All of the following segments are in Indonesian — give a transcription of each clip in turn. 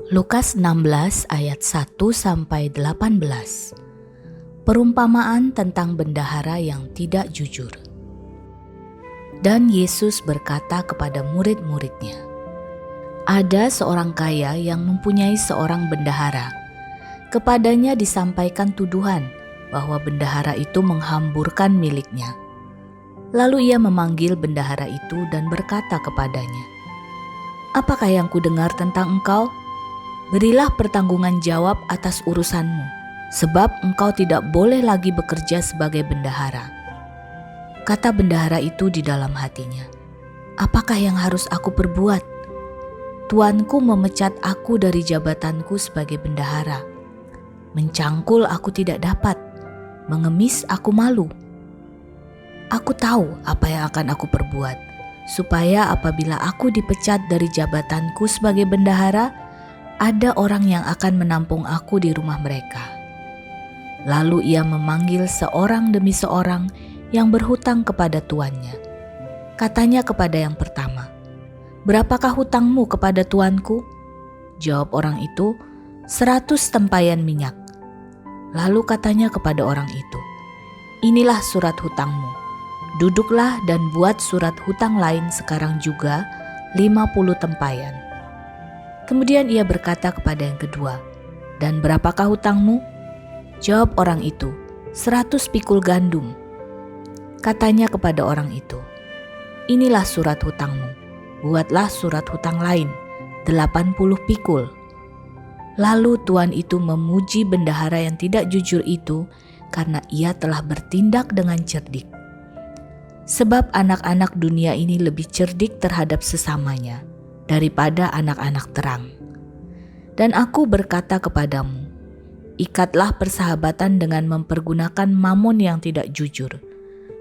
Lukas 16 ayat 1-18. Perumpamaan tentang bendahara yang tidak jujur. Dan Yesus berkata kepada murid-muridnya, "Ada seorang kaya yang mempunyai seorang bendahara. Kepadanya disampaikan tuduhan bahwa bendahara itu menghamburkan miliknya. Lalu ia memanggil bendahara itu dan berkata kepadanya, 'Apakah yang kudengar tentang engkau? Berilah pertanggungan jawab atas urusanmu, sebab engkau tidak boleh lagi bekerja sebagai bendahara.' Kata bendahara itu di dalam hatinya, 'Apakah yang harus aku perbuat? Tuanku memecat aku dari jabatanku sebagai bendahara. Mencangkul aku tidak dapat, mengemis aku malu. Aku tahu apa yang akan aku perbuat, supaya apabila aku dipecat dari jabatanku sebagai bendahara, ada orang yang akan menampung aku di rumah mereka.' Lalu ia memanggil seorang demi seorang yang berhutang kepada tuannya. Katanya kepada yang pertama, 'Berapakah hutangmu kepada tuanku?' Jawab orang itu, 100 tempayan minyak. Lalu katanya kepada orang itu, 'Inilah surat hutangmu. Duduklah dan buat surat hutang lain sekarang juga 50 tempayan.' Kemudian ia berkata kepada yang kedua, 'Dan berapakah hutangmu?' Jawab orang itu, 100 pikul gandum. Katanya kepada orang itu, 'Inilah surat hutangmu. Buatlah surat hutang lain, 80 pikul.' Lalu tuan itu memuji bendahara yang tidak jujur itu karena ia telah bertindak dengan cerdik. Sebab anak-anak dunia ini lebih cerdik terhadap sesamanya daripada anak-anak terang. Dan aku berkata kepadamu, ikatlah persahabatan dengan mempergunakan mamon yang tidak jujur,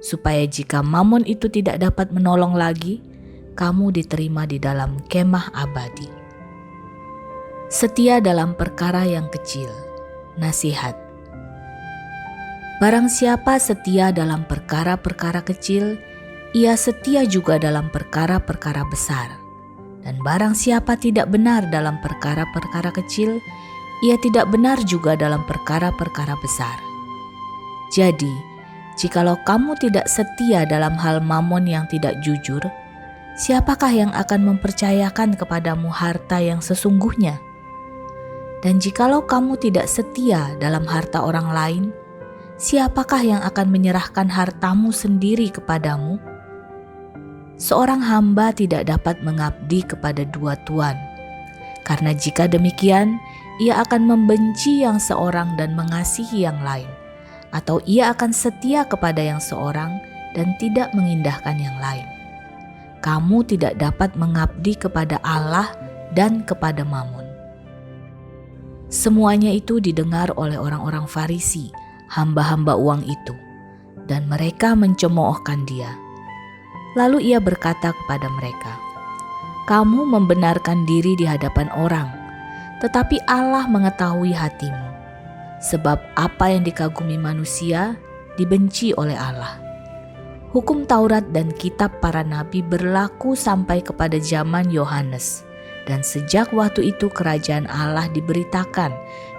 supaya jika mamon itu tidak dapat menolong lagi, kamu diterima di dalam kemah abadi." Setia dalam perkara yang kecil. Nasihat. Barang siapa setia dalam perkara-perkara kecil, ia setia juga dalam perkara-perkara besar. Dan barang siapa tidak benar dalam perkara-perkara kecil, ia tidak benar juga dalam perkara-perkara besar. Jadi, jikalau kamu tidak setia dalam hal mamon yang tidak jujur, siapakah yang akan mempercayakan kepadamu harta yang sesungguhnya? Dan jikalau kamu tidak setia dalam harta orang lain, siapakah yang akan menyerahkan hartamu sendiri kepadamu? Seorang hamba tidak dapat mengabdi kepada dua tuan, karena jika demikian, ia akan membenci yang seorang dan mengasihi yang lain, atau ia akan setia kepada yang seorang dan tidak mengindahkan yang lain. Kamu tidak dapat mengabdi kepada Allah dan kepada Mamon." Semuanya itu didengar oleh orang-orang Farisi, hamba-hamba uang itu, dan mereka mencemoohkan dia. Lalu ia berkata kepada mereka, "Kamu membenarkan diri di hadapan orang, tetapi Allah mengetahui hatimu. Sebab apa yang dikagumi manusia, dibenci oleh Allah. Hukum Taurat dan kitab para nabi berlaku sampai kepada zaman Yohanes. Dan sejak waktu itu kerajaan Allah diberitakan,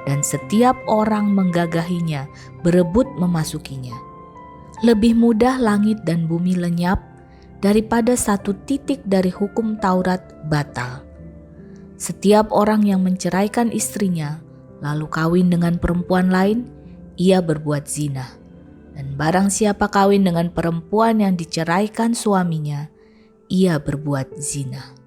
dan setiap orang menggagahinya, berebut memasukinya. Lebih mudah langit dan bumi lenyap daripada satu titik dari hukum Taurat batal. Setiap orang yang menceraikan istrinya, lalu kawin dengan perempuan lain, ia berbuat zina. Dan barang siapa kawin dengan perempuan yang diceraikan suaminya, ia berbuat zina."